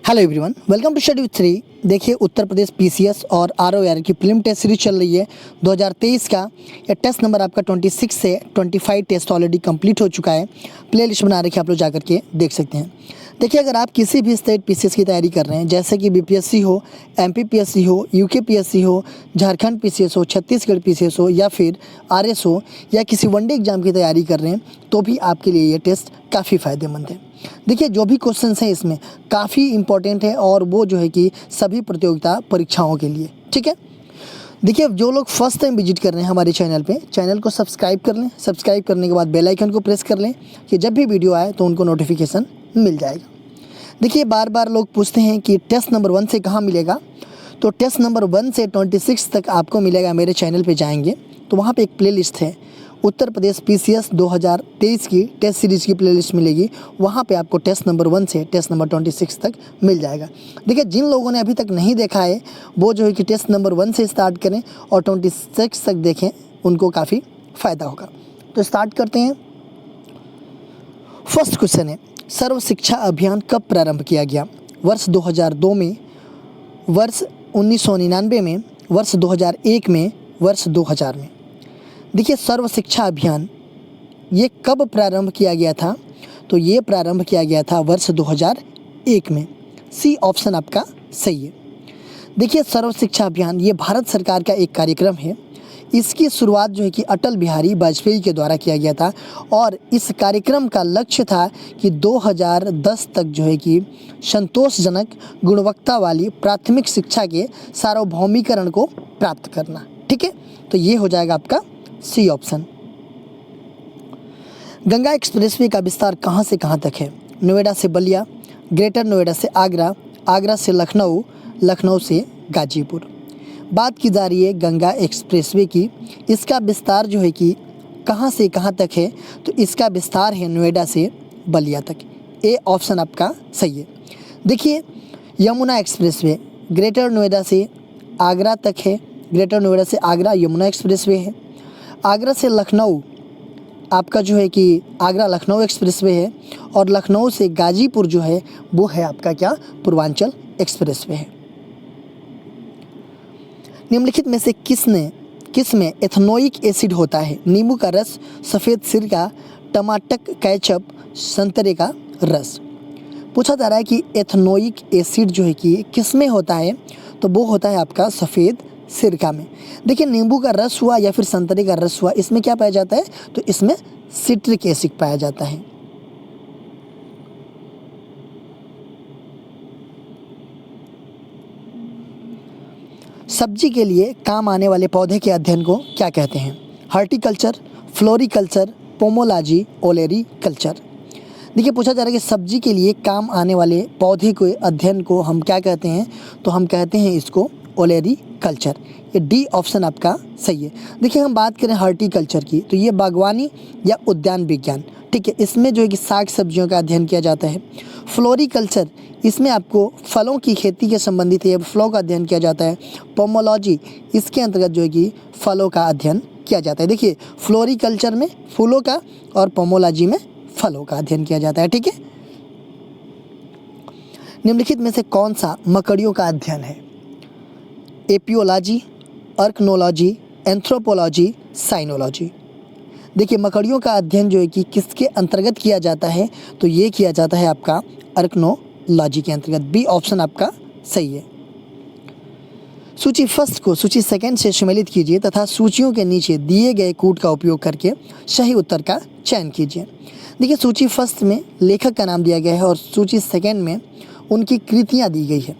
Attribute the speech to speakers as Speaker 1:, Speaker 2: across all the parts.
Speaker 1: Hello everyone, welcome to schedule 3। देखिए, Uttar Pradesh PCS और ROR की प्रीलिम टेस्ट सीरीज चल रही है 2023 का। ये टेस्ट नंबर आपका 26 से 25 टेस्ट ऑलरेडी कंप्लीट हो चुका है। प्ले लिस्ट बना रखी है, आप लोग जाकर के देख सकते हैं। देखिए, अगर आप किसी भी स्टेट पीसीएस की तैयारी कर रहे हैं, जैसे कि बीपीएससी हो, एमपीपीएससी हो, यूकेपीएससी हो, झारखंड पीसीएस हो, छत्तीसगढ़ पीसीएस हो या फिर आरएस हो, या किसी वनडे एग्जाम की तैयारी कर रहे हैं, तो भी आपके लिए ये टेस्ट काफ़ी फ़ायदेमंद है। देखिए, जो भी क्वेश्चंस हैं इसमें काफ़ी इंपॉर्टेंट है और वो जो है कि सभी प्रतियोगिता परीक्षाओं के लिए, ठीक है। देखिए, जो लोग फर्स्ट टाइम विजिट कर रहे हैं हमारे चैनल पे, चैनल को सब्सक्राइब कर लें। सब्सक्राइब करने के बाद बेल आइकन को प्रेस कर लें कि जब भी वीडियो आए तो उनको नोटिफिकेशन मिल जाएगा। देखिए, बार बार लोग पूछते हैं कि टेस्ट नंबर 1 से कहाँ मिलेगा, तो टेस्ट नंबर 1 से 26 तक आपको मिलेगा। मेरे चैनल पर जाएंगे तो वहाँ पर एक प्ले लिस्ट है, उत्तर प्रदेश पीसीएस 2023 की टेस्ट सीरीज़ की प्लेलिस्ट मिलेगी। वहाँ पे आपको टेस्ट नंबर 1 से टेस्ट नंबर 26 तक मिल जाएगा। देखिए, जिन लोगों ने अभी तक नहीं देखा है वो जो है कि टेस्ट नंबर 1 से स्टार्ट करें और 26 तक देखें, उनको काफ़ी फ़ायदा होगा। तो स्टार्ट करते हैं। फर्स्ट क्वेश्चन है, सर्व शिक्षा अभियान कब प्रारंभ किया गया? वर्ष 2002 में, वर्ष 1999 में, वर्ष 2001 में, वर्ष 2000 में। देखिए, सर्व शिक्षा अभियान ये कब प्रारंभ किया गया था? तो ये प्रारंभ किया गया था वर्ष 2001 में। सी ऑप्शन आपका सही है। देखिए, सर्व शिक्षा अभियान ये भारत सरकार का एक कार्यक्रम है। इसकी शुरुआत जो है कि अटल बिहारी वाजपेयी के द्वारा किया गया था और इस कार्यक्रम का लक्ष्य था कि 2010 तक जो है कि संतोषजनक गुणवत्ता वाली प्राथमिक शिक्षा के सार्वभौमिकरण को प्राप्त करना, ठीक है। तो ये हो जाएगा आपका सी ऑप्शन। गंगा एक्सप्रेसवे का विस्तार कहां से कहां तक है? नोएडा से बलिया, ग्रेटर नोएडा से आगरा, आगरा से लखनऊ, लखनऊ से गाजीपुर। बात की जा रही है गंगा एक्सप्रेसवे की। इसका विस्तार जो है कि कहां से कहां तक है? तो इसका विस्तार है नोएडा से बलिया तक। ए ऑप्शन आपका सही है। देखिए, यमुना एक्सप्रेसवे ग्रेटर नोएडा से आगरा तक है। ग्रेटर नोएडा से आगरा यमुना एक्सप्रेसवे है। आगरा से लखनऊ आपका जो है कि आगरा लखनऊ एक्सप्रेसवे है और लखनऊ से गाजीपुर जो है वो है आपका क्या? पूर्वांचल एक्सप्रेसवे है। निम्नलिखित में से किसमें एथनोइक एसिड होता है? नींबू का रस, सफ़ेद सिरका, टमाटर केचप, संतरे का रस। पूछा जा रहा है कि एथनोइक एसिड जो है कि किसमें होता है? तो वो होता है आपका सफ़ेद सिरका में। देखिए, नींबू का रस हुआ या फिर संतरे का रस हुआ, इसमें क्या पाया जाता है? तो इसमें सिट्रिक एसिड पाया जाता है। सब्जी के लिए काम आने वाले पौधे के अध्ययन को क्या कहते हैं? Horticulture, floriculture, pomology, ओलेरी culture. देखिए, पूछा जा रहा है कि सब्जी के लिए काम आने वाले पौधे के अध्ययन को हम क्या कहते हैं? तो हम कहते हैं इसको ओलेरी कल्चर। ये डी ऑप्शन आपका सही है। देखिए, हम बात करें हॉर्टिकल्चर की, तो ये बागवानी या उद्यान विज्ञान, ठीक है। इसमें जो है कि साग सब्जियों का अध्ययन किया जाता है। फ्लोरिकल्चर, इसमें आपको फलों की खेती के संबंधित है, फलों का अध्ययन किया जाता है। पोमोलॉजी, इसके अंतर्गत जो है कि फलों का अध्ययन किया जाता है। देखिए, फ्लोरिकल्चर में फूलों का और पोमोलॉजी में फलों का अध्ययन किया जाता है, ठीक है। निम्नलिखित में से कौन सा मकड़ियों का अध्ययन है? Apiology, arachnology, anthropology, sinology. देखिए, मकड़ियों का अध्ययन जो है कि किसके अंतर्गत किया जाता है? तो ये किया जाता है आपका अर्कनोलॉजी के अंतर्गत। बी ऑप्शन आपका सही है। सूची फर्स्ट को सूची सेकंड से सम्मिलित कीजिए तथा सूचियों के नीचे दिए गए कूट का उपयोग करके सही उत्तर का चयन कीजिए। देखिए, सूची फर्स्ट में लेखक का नाम दिया गया है और सूची सेकंड में उनकी कृतियाँ दी गई है।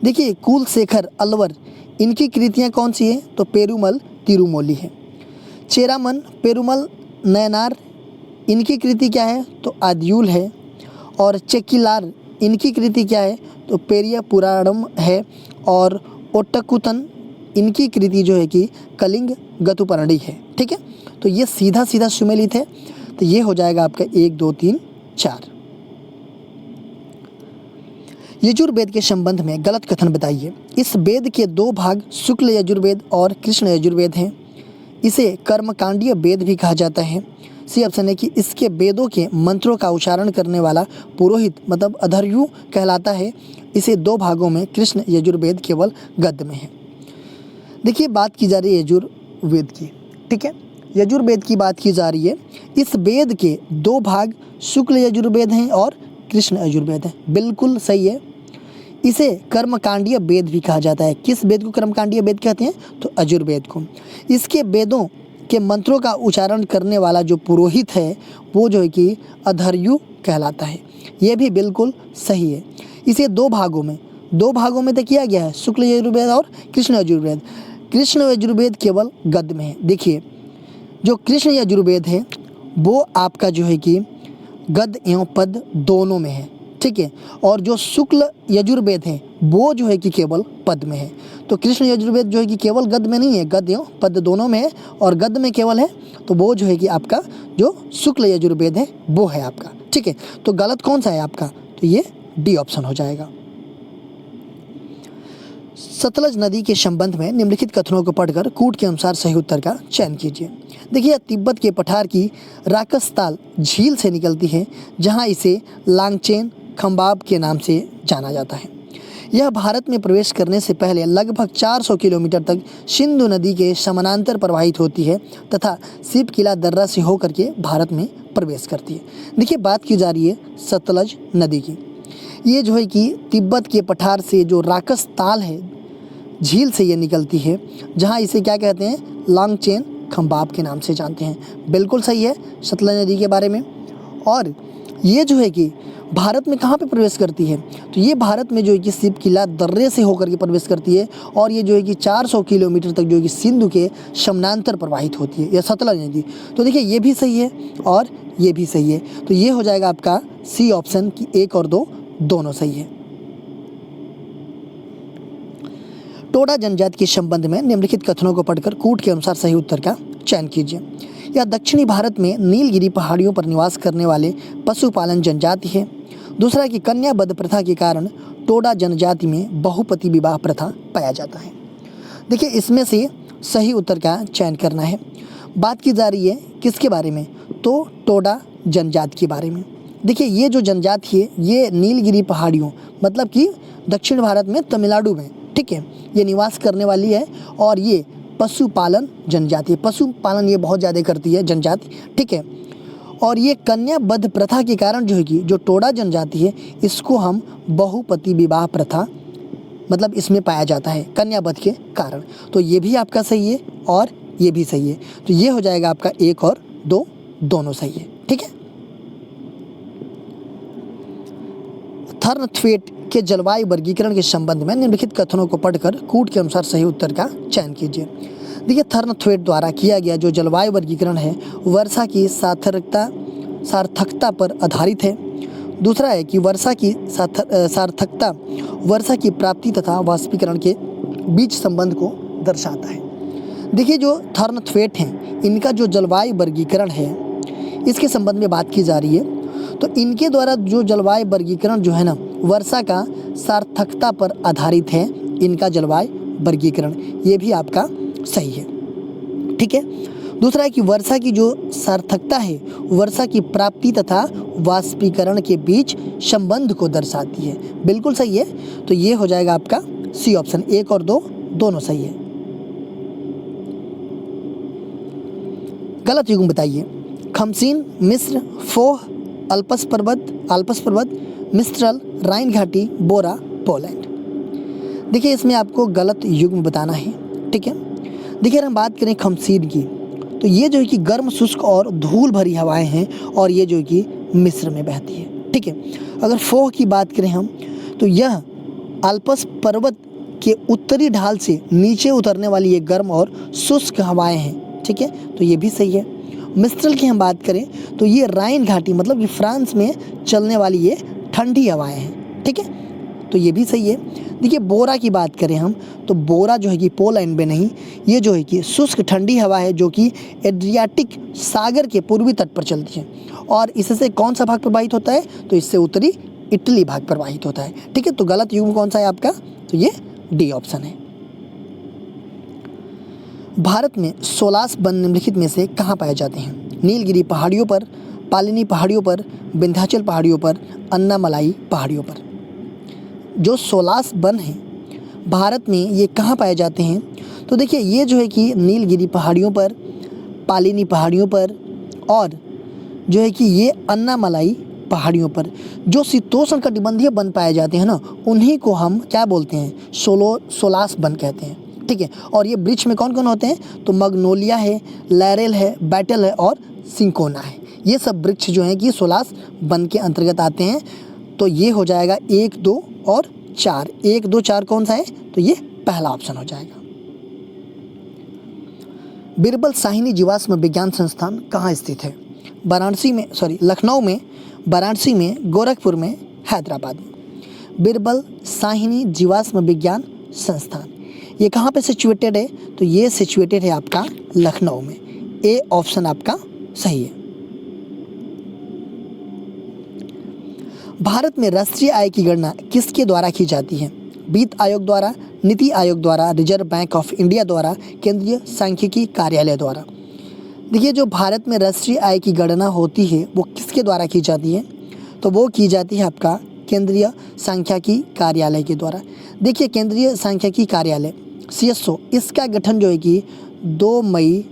Speaker 1: देखिए, कुलशेखर अलवर, इनकी कृतियाँ कौन सी है? तो पेरुमल तिरुमोली है। चेरामन पेरुमल नयनार, इनकी कृति क्या है? तो आद्यूल है। और चेक्किलार, इनकी कृति क्या है? तो पेरिया पुराणम है। और ओट्टकुतन, इनकी कृति जो है कि कलिंग गतुपर्णी है, ठीक है। तो ये सीधा सीधा सुमेलित है। तो ये हो जाएगा आपका 1 2 3 4। यजुर्वेद के संबंध में गलत कथन बताइए। इस वेद के 2 भाग शुक्ल यजुर्वेद और कृष्ण यजुर्वेद हैं। इसे कर्मकांडीय वेद भी कहा जाता है। सी ऑप्शन है कि इसके वेदों के मंत्रों का उच्चारण करने वाला पुरोहित मतलब अधर्यु कहलाता है। इसे 2 भागों में कृष्ण यजुर्वेद केवल गद्य में है। देखिए बात की जा रही है यजुर्वेद की, ठीक है, यजुर्वेद की बात की जा रही है। इस वेद के 2 भाग शुक्ल यजुर्वेद हैं और कृष्ण यजुर्वेद है। बिल्कुल सही है। इसे कर्मकांडीय वेद भी कहा जाता है। किस वेद को कर्मकांडीय वेद कहते हैं? तो यजुर्वेद को। इसके वेदों के मंत्रों का उच्चारण करने वाला जो पुरोहित है वो जो है कि अधर्यु कहलाता है। ये भी बिल्कुल सही है। इसे 2 भागों में तो किया गया है, शुक्ल यजुर्वेद और कृष्ण यजुर्वेद। कृष्ण यजुर्वेद केवल गद्य में है। देखिए जो कृष्ण यजुर्वेद है वो आपका जो है कि गद्य एवं पद दोनों में है, ठीक है, और जो शुक्ल यजुर्वेद है वो जो है कि केवल पद में है। तो कृष्ण यजुर्वेद जो है कि केवल गद्य में नहीं है, गद्य एवं पद दोनों में है, और गद्य में केवल है तो वो जो है कि आपका जो शुक्ल यजुर्वेद है वो है आपका, ठीक है। तो गलत कौन सा है आपका? तो ये डी ऑप्शन हो जाएगा। सतलज नदी के संबंध में निम्नलिखित कथनों को पढ़कर कूट के अनुसार सही उत्तर का चयन कीजिए। देखिए तिब्बत के पठार की राकसताल झील से निकलती है, जहां इसे लांगचेन खंबाब के नाम से जाना जाता है। यह भारत में प्रवेश करने से पहले लगभग 400 किलोमीटर तक सिंधु नदी के समानांतर प्रवाहित होती है तथा सिप किला दर्रा से होकर के भारत में प्रवेश करती है। देखिए बात की जा रही है सतलज नदी की। ये जो है कि तिब्बत के पठार से जो राकसताल है झील से ये निकलती है, जहाँ इसे क्या कहते हैं? लांगचेन खंबाब के नाम से जानते हैं। बिल्कुल सही है सतलज नदी के बारे में। और ये जो है कि भारत में कहाँ पे प्रवेश करती है? तो ये भारत में जो है कि सिप किला दर्रे से होकर के प्रवेश करती है, और ये जो है कि 400 किलोमीटर तक जो है कि सिंधु के समानांतर प्रवाहित होती है, यह सतलज नदी। तो देखिए ये भी सही है और ये भी सही है। तो ये हो जाएगा आपका सी ऑप्शन की 1 और 2 दोनों सही है। टोडा जनजाति के संबंध में निम्नलिखित कथनों को पढ़कर कूट के अनुसार सही उत्तर का चयन कीजिए। यह दक्षिणी भारत में नीलगिरी पहाड़ियों पर निवास करने वाले पशुपालन जनजाति है। दूसरा कि कन्याबद्ध प्रथा के कारण टोडा जनजाति में बहुपति विवाह प्रथा पाया जाता है। देखिए इसमें से सही उत्तर का चयन करना है। बात की जा रही है किसके बारे में? तो टोडा जनजाति के बारे में। देखिए ये जो जनजाति है ये नीलगिरी पहाड़ियों मतलब कि दक्षिण भारत में तमिलनाडु में, ठीक है, ये निवास करने वाली है, और ये पशुपालन जनजाति है। पशुपालन ये बहुत ज़्यादा करती है जनजाति, ठीक है। और ये कन्याबद्ध प्रथा के कारण जो है कि जो टोडा जनजाति है इसको हम बहुपति विवाह प्रथा मतलब इसमें पाया जाता है कन्याबद्ध के कारण। तो ये भी आपका सही है और ये भी सही है। तो ये हो जाएगा आपका 1 और 2 दोनों सही है, ठीक है। थर्नथवेट के जलवायु वर्गीकरण के संबंध में निम्नलिखित कथनों को पढ़कर कूट के अनुसार सही उत्तर का चयन कीजिए। देखिए थर्नथवेट द्वारा किया गया जो जलवायु वर्गीकरण है वर्षा की सार्थकता पर आधारित है। दूसरा है कि वर्षा की सार्थकता वर्षा की प्राप्ति तथा वाष्पीकरण के बीच संबंध को दर्शाता है। देखिए जो थर्नथवेट हैं इनका जो जलवायु वर्गीकरण है इसके संबंध में बात की जा रही है। तो इनके द्वारा जो जलवायु वर्गीकरण जो है ना वर्षा का सार्थकता पर आधारित है इनका जलवायु वर्गीकरण, ये भी आपका सही है, ठीक है। दूसरा है कि वर्षा की जो सार्थकता है वर्षा की प्राप्ति तथा वाष्पीकरण के बीच संबंध को दर्शाती है। बिल्कुल सही है। तो ये हो जाएगा आपका सी ऑप्शन। 1 और 2 दोनों सही है। गलत युग्म बताइए। खमसीन, मिस्र, फोह, अल्पस पर्वत, मिस्ट्रल, राइन घाटी, बोरा, पोलैंड। देखिए इसमें आपको गलत युग्म बताना है, ठीक है। देखिए अगर हम बात करें खमसीन की तो ये जो है कि गर्म शुष्क और धूल भरी हवाएं हैं और ये जो है कि मिस्र में बहती है, ठीक है। अगर फोह की बात करें हम तो यह अल्पस पर्वत के उत्तरी ढाल से नीचे उतरने वाली ये गर्म और शुष्क हवाएं हैं, ठीक है। तो ये भी सही है। मिस्ट्रल की हम बात करें तो ये राइन घाटी मतलब कि फ्रांस में चलने वाली ये ठंडी हवाएं हैं, ठीक है। तो ये भी सही है। देखिए बोरा की बात करें हम तो बोरा जो है कि पोलैंड में नहीं, ये जो है कि शुष्क ठंडी हवा है जो कि एड्रियाटिक सागर के पूर्वी तट पर चलती है। और इससे कौन सा भाग प्रभावित होता है? तो इससे उत्तरी इटली भाग प्रभावित होता है, ठीक है। तो गलत युग्म कौन सा है आपका? तो ये डी ऑप्शन है। भारत में सोलास वन निम्नलिखित में से कहाँ पाए जाते हैं? नीलगिरी पहाड़ियों पर, पालिनी पहाड़ियों पर, विंध्याचल पहाड़ियों पर, अन्नामलाई पहाड़ियों पर। जो सोलास वन हैं भारत में ये कहाँ पाए जाते हैं? तो देखिए ये जो है कि नीलगिरी पहाड़ियों पर, पालिनी पहाड़ियों पर और जो है कि ये अन्नामलाई पहाड़ियों पर जो शीतोष्णकटिबंधीय वन पाए जाते हैं ना, उन्हीं को हम क्या बोलते हैं? सोलास वन कहते हैं। ठीक है, और ये वृक्ष में कौन कौन होते हैं? तो मग्नोलिया है, लैरेल है, बैटल है और सिंकोना है। ये सब वृक्ष जो हैं कि सोलास वन के अंतर्गत आते हैं। तो ये हो जाएगा 1, 2 और 4। 1, 2, 4 कौन सा है? तो ये पहला ऑप्शन हो जाएगा। बीरबल साहिनी जीवाश्म विज्ञान संस्थान कहाँ स्थित है? लखनऊ में, वाराणसी में, गोरखपुर में, हैदराबाद में। बीरबल साहिनी जीवाश्म विज्ञान संस्थान ये कहाँ पे सिचुएटेड है? तो ये सिचुएटेड है आपका लखनऊ में। ए ऑप्शन आपका सही है। भारत में राष्ट्रीय आय की गणना किसके द्वारा की जाती है? वित्त आयोग द्वारा, नीति आयोग द्वारा, रिजर्व बैंक ऑफ इंडिया द्वारा, केंद्रीय सांख्यिकी कार्यालय द्वारा। देखिए जो भारत में राष्ट्रीय आय की गणना होती है वो किसके द्वारा की जाती है? तो वो की जाती है आपका केंद्रीय सांख्यिकी कार्यालय के द्वारा। देखिए केंद्रीय सांख्यिकी कार्यालय CSO इसका गठन जो है कि 2 मई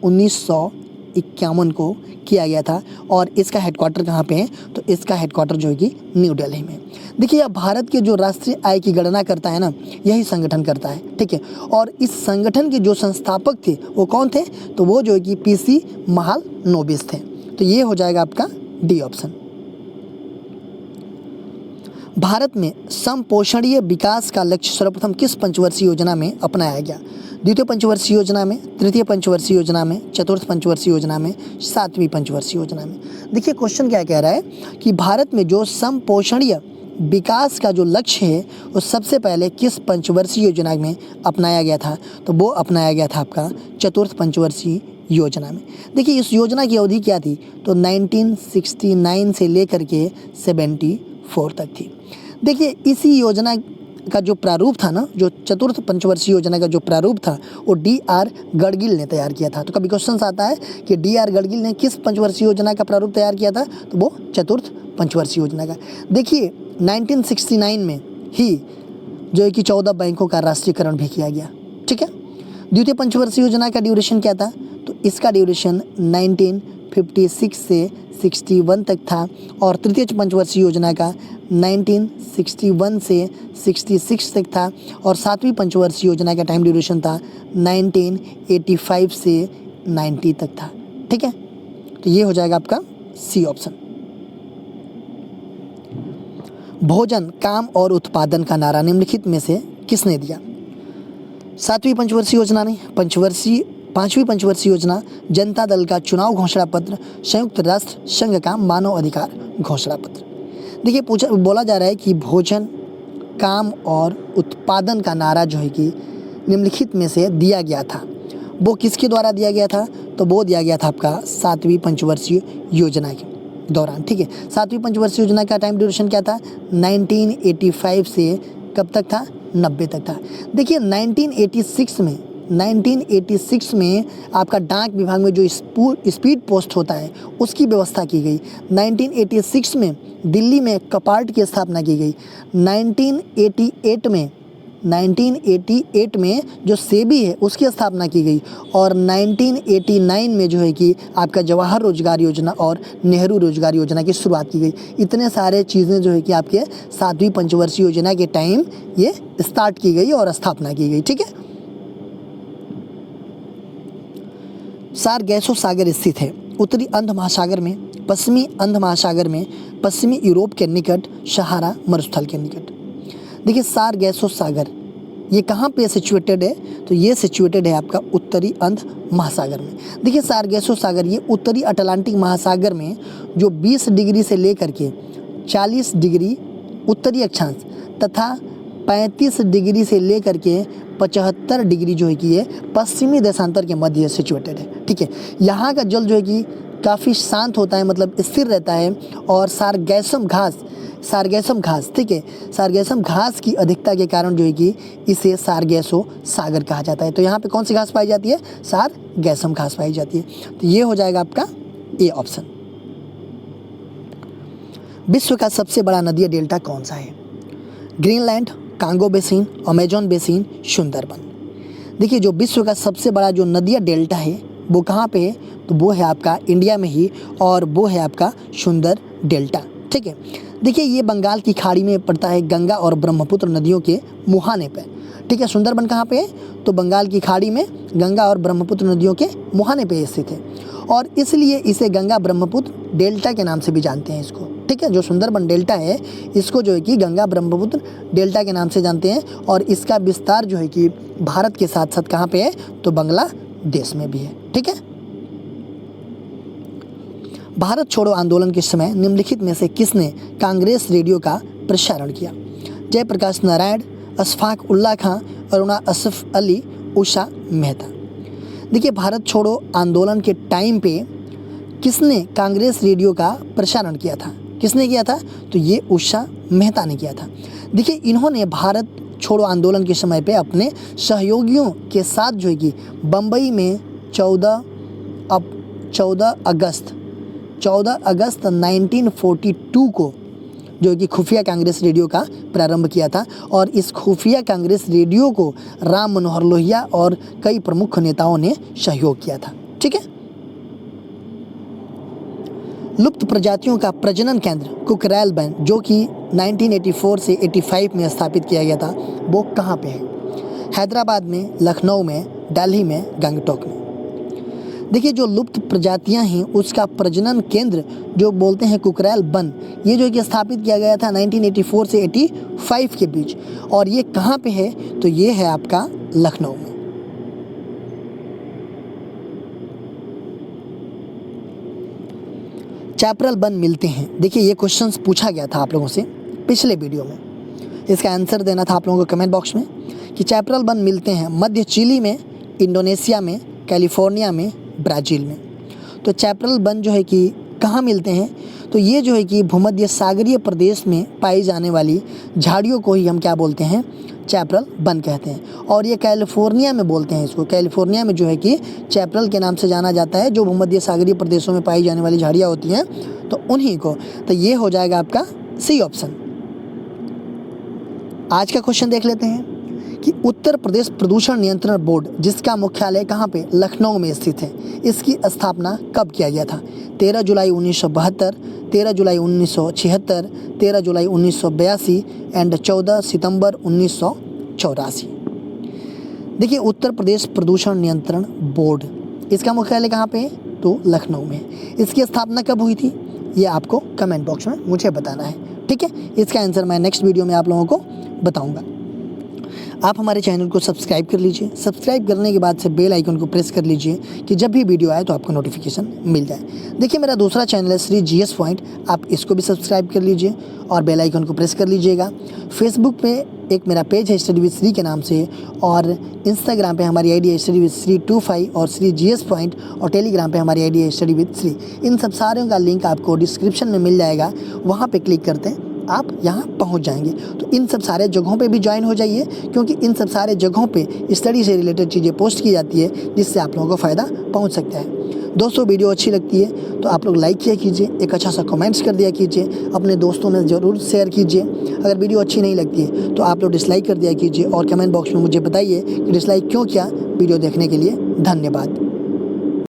Speaker 1: 1951 को किया गया था और इसका हेडक्वार्टर कहाँ पे है? तो इसका हेडक्वार्टर जो है कि न्यू दिल्ली में। देखिए अब भारत के जो राष्ट्रीय आय की गणना करता है ना, यही संगठन करता है। ठीक है, और इस संगठन के जो संस्थापक थे वो कौन थे? तो वो जो है कि PC महालनोबिस थे। तो ये हो जाएगा आपका डी ऑप्शन। भारत में समपोषणीय विकास का लक्ष्य सर्वप्रथम किस पंचवर्षीय योजना में अपनाया गया? द्वितीय पंचवर्षीय योजना में, तृतीय पंचवर्षीय योजना में, चतुर्थ पंचवर्षीय योजना में, 7वीं पंचवर्षीय योजना में। देखिए क्वेश्चन क्या कह रहा है कि भारत में जो समपोषणीय विकास का जो लक्ष्य है वो सबसे पहले किस पंचवर्षीय योजना में अपनाया गया था? तो वो अपनाया गया था आपका चतुर्थ पंचवर्षीय योजना में। देखिए इस योजना की अवधि क्या थी? तो 1969 से लेकर के 74 तक थी। देखिए इसी योजना का जो प्रारूप था ना, जो चतुर्थ पंचवर्षीय योजना का जो प्रारूप था वो DR गडगिल ने तैयार किया था। तो कभी क्वेश्चन आता है कि DR गडगिल ने किस पंचवर्षीय योजना का प्रारूप तैयार किया था? तो वो चतुर्थ पंचवर्षीय योजना का। देखिए 1969 में ही जो है कि 14 बैंकों का राष्ट्रीयकरण भी किया गया। ठीक है, द्वितीय पंचवर्षीय योजना का ड्यूरेशन क्या था? तो इसका ड्यूरेशन 1956 से 61 तक था और तृतीय पंचवर्षीय योजना का 1961 से 66 तक था और 7वीं पंचवर्षीय योजना का टाइम ड्यूरेशन था 1985 से 90 तक था। ठीक है, तो ये हो जाएगा आपका C ऑप्शन। भोजन, काम और उत्पादन का नारा निम्नलिखित में से किसने दिया? 7वीं पंचवर्षीय योजना ने, 5वीं पंचवर्षीय योजना, जनता दल का चुनाव घोषणा पत्र, संयुक्त राष्ट्र संघ का मानव अधिकार घोषणा पत्र। देखिए बोला जा रहा है कि भोजन, काम और उत्पादन का नारा जो है कि निम्नलिखित में से दिया गया था, वो किसके द्वारा दिया गया था? तो वो दिया गया था आपका 7वीं पंचवर्षीय योजना के दौरान। ठीक है, 7वीं पंचवर्षीय योजना का टाइम ड्यूरेशन क्या था? 1985 से कब तक था? 90 तक था। देखिए 1986 में आपका डाक विभाग में जो स्पीड पोस्ट होता है उसकी व्यवस्था की गई। 1986 में दिल्ली में कपार्ट की स्थापना की गई। 1988 में जो सेबी है उसकी स्थापना की गई और 1989 में जो है कि आपका जवाहर रोजगार योजना और नेहरू रोजगार योजना की शुरुआत की गई। इतने सारे चीज़ें जो है कि आपके 7वीं पंचवर्षीय योजना के टाइम ये स्टार्ट की गई और स्थापना की गई। ठीक है, सारगैसो सागर स्थित है उत्तरी अंध महासागर में, पश्चिमी अंध महासागर में, पश्चिमी यूरोप के निकट, सहारा मरुस्थल के निकट। देखिए सारगैसो सागर ये कहाँ पे सिचुएटेड है? तो ये सिचुएटेड है आपका उत्तरी अंध महासागर में। देखिए सारगैसो सागर ये उत्तरी अटलांटिक महासागर में जो 20 डिग्री से लेकर के 40 डिग्री उत्तरी अक्षांश तथा 35 डिग्री से लेकर के 75 डिग्री जो है कि ये पश्चिमी देशांतर के मध्य सिचुएटेड है। ठीक है, यहाँ का जल जो है कि काफ़ी शांत होता है, मतलब स्थिर रहता है। और सारगैसम घास, ठीक है, सारगैसम घास की अधिकता के कारण जो है कि इसे सारगैसो सागर कहा जाता है। तो यहाँ पे कौन सी घास पाई जाती है? सारगैसम घास पाई जाती है। तो ये हो जाएगा आपका ए ऑप्शन। विश्व का सबसे बड़ा नदी डेल्टा कौन सा है? Greenland, Congo basin, Amazon basin, Sundarban. देखिए जो विश्व का सबसे बड़ा जो नदिया डेल्टा है वो कहाँ पे है? तो वो है आपका इंडिया में ही, और वो है आपका सुंदर डेल्टा, ठीक है। देखिए ये बंगाल की खाड़ी में पड़ता है, गंगा और ब्रह्मपुत्र नदियों के मुहाने पे, ठीक है। सुंदरबन कहाँ पे है? तो बंगाल की खाड़ी में गंगा और ब्रह्मपुत्र नदियों के मुहाने पे स्थित है, और इसलिए इसे गंगा ब्रह्मपुत्र डेल्टा के नाम से भी जानते हैं इसको, ठीक है। जो सुंदरबन डेल्टा है इसको जो है कि गंगा ब्रह्मपुत्र डेल्टा के नाम से जानते हैं, और इसका विस्तार जो है कि भारत के साथ साथ कहाँ पे है? तो बांग्लादेश में भी है, ठीक है। भारत छोड़ो आंदोलन के समय निम्नलिखित में से किसने कांग्रेस रेडियो का प्रसारण किया? जयप्रकाश नारायण, अशफाक उल्लाह खां, अरुणा असफ अली, उषा मेहता। देखिए भारत छोड़ो आंदोलन के टाइम पे किसने कांग्रेस रेडियो का प्रसारण किया था? किसने किया था? तो ये उषा मेहता ने किया था। देखिए इन्होंने भारत छोड़ो आंदोलन के समय पे अपने सहयोगियों के साथ जो है कि बम्बई में 14 अगस्त 1942 को जो कि खुफिया कांग्रेस रेडियो का प्रारंभ किया था, और इस खुफिया कांग्रेस रेडियो को राम मनोहर लोहिया और कई प्रमुख नेताओं ने सहयोग किया था, ठीक है। लुप्त प्रजातियों का प्रजनन केंद्र कुकरैल बन जो कि 1984 से 85 में स्थापित किया गया था, वो कहाँ पे है? हैदराबाद में, लखनऊ में, दिल्ली में, गंगटोक में। देखिए जो लुप्त प्रजातियां हैं उसका प्रजनन केंद्र जो बोलते हैं कुकरैल बन, ये जो कि स्थापित किया गया था 1984 से 85 के बीच, और ये कहाँ पे है? तो ये है आपका लखनऊ में। चैपरल बन मिलते हैं, देखिए ये क्वेश्चंस पूछा गया था आप लोगों से पिछले वीडियो में, इसका आंसर देना था आप लोगों को कमेंट बॉक्स में कि चैपरल बन मिलते हैं मध्य चिली में, इंडोनेशिया में, कैलिफोर्निया में, ब्राज़ील में। तो चैपरल बन जो है कि कहाँ मिलते हैं? तो ये जो है कि भूमध्य सागरीय प्रदेश में पाई जाने वाली झाड़ियों को ही हम क्या बोलते हैं? चैपरल बन कहते हैं। और ये कैलिफोर्निया में बोलते हैं इसको, कैलिफोर्निया में जो है कि चैपरल के नाम से जाना जाता है, जो भूमध्य सागरीय प्रदेशों में पाई जाने वाली झाड़ियाँ होती हैं तो उन्हीं को। तो ये हो जाएगा आपका सी ऑप्शन। आज का क्वेश्चन देख लेते हैं कि उत्तर प्रदेश प्रदूषण नियंत्रण बोर्ड जिसका मुख्यालय कहाँ पे? लखनऊ में स्थित है, इसकी स्थापना कब किया गया था? 13 जुलाई 1972, 13 जुलाई 1976, 13 जुलाई 1982 एंड 14 सितंबर 1984। देखिए उत्तर प्रदेश प्रदूषण नियंत्रण बोर्ड, इसका मुख्यालय कहाँ पे है? तो लखनऊ में। इसकी स्थापना कब हुई थी? ये आपको कमेंट बॉक्स में मुझे बताना है, ठीक है। इसका आंसर मैं नेक्स्ट वीडियो में आप लोगों को बताऊंगा। आप हमारे चैनल को सब्सक्राइब कर लीजिए, सब्सक्राइब करने के बाद से बेल आइकन को प्रेस कर लीजिए कि जब भी वीडियो आए तो आपको नोटिफिकेशन मिल जाए। देखिए मेरा दूसरा चैनल है श्री जीएस पॉइंट, आप इसको भी सब्सक्राइब कर लीजिए और बेल आइकन को प्रेस कर लीजिएगा। फेसबुक पे एक मेरा पेज है स्टडी विद श्री के नाम से, और इंस्टाग्राम पे हमारी आईडी है स्टडी विद श्री 25 और श्री जीएस पॉइंट, और टेलीग्राम पे हमारी आईडी है स्टडी विद श्री। इन सब सारों का लिंक आपको डिस्क्रिप्शन में मिल जाएगा, वहाँ पे क्लिक करते हैं आप यहाँ पहुँच जाएंगे। तो इन सब सारे जगहों पे भी ज्वाइन हो जाइए, क्योंकि इन सब सारे जगहों पे स्टडी से रिलेटेड चीज़ें पोस्ट की जाती है जिससे आप लोगों को फ़ायदा पहुँच सकता है। दोस्तों वीडियो अच्छी लगती है तो आप लोग लाइक किया कीजिए, एक अच्छा सा कमेंट्स कर दिया कीजिए, अपने दोस्तों में ज़रूर शेयर कीजिए। अगर वीडियो अच्छी नहीं लगती है तो आप लोग डिसलाइक कर दिया कीजिए, और कमेंट बॉक्स में मुझे बताइए कि डिसलाइक क्यों किया। वीडियो देखने के लिए धन्यवाद।